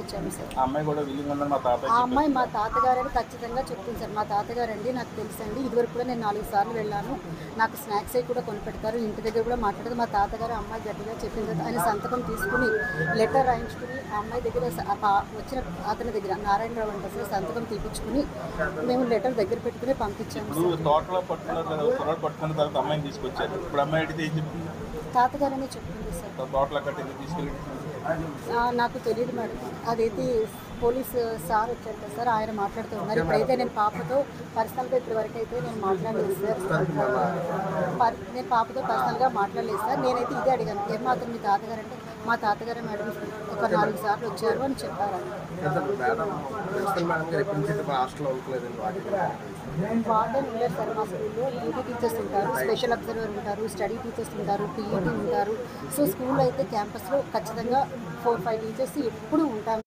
ఇచ్చాము సార్. ఆ అమ్మాయి కూడా విల్లింగ్ ఉందని మా తాతయ్య ఆ అమ్మాయి మా తాతగారని ఖచ్చితంగా చెప్తుంది సార్. మా తాతగారండి, నాకు తెలుసండి. ఇదివరకు కూడా నేను 4 సార్లు వెళ్ళాను. నాకు స్నాక్స్ అవి కూడా కొనిపెడతారు. ఇంటి దగ్గర కూడా మాట్లాడదు. మా తాతగారు అమ్మాయి గట్టిగా చెప్పింది. ఆయన సంతకం తీసుకుని లెటర్ రాయించుకుని ఆ అమ్మాయి దగ్గర వచ్చిన అతని దగ్గర నారాయణరావు అంటే సార్ సంతకం తీపించుకుని మేము లెటర్ దగ్గర పెట్టుకుని పంపించాము. తోటలో పట్టుకున్న తర్వాత అమ్మాయిని తీసుకొచ్చారు. ఇప్పుడు అమ్మాయి అడిగితే ఏం చెప్తుంది? తాతగారనే చెప్తుంది సార్. తోటలో కట్టింది తీసుకెళ్ళి నాకు తెలియదు మేడం. అదైతే పోలీసు సార్ వచ్చారు కదా సార్, ఆయన మాట్లాడుతూ ఉన్నారు. ఇప్పుడైతే నేను పాపతో పర్సనల్గా ఇప్పటివరకు అయితే నేను మాట్లాడలేదు సార్. నేను పాపతో పర్సనల్గా మాట్లాడలేదు సార్. నేనైతే ఇదే అడిగాను, ఏమాత్రం మీ తాతగారు అంటే మా తాతగారే మేడం ఒక 4 సార్లు వచ్చారు అని చెప్పారు. వార్డెన్ ఉన్నారు సార్. మా స్కూల్లో డ్యూటీ టీచర్స్ ఉంటారు, స్పెషల్ అబ్జర్వర్ ఉంటారు, స్టడీ టీచర్స్ ఉంటారు, పీఈటీ ఉంటారు. సో స్కూల్లో అయితే క్యాంపస్లో ఖచ్చితంగా 4-5 టీచర్స్ ఎప్పుడు ఉంటారు.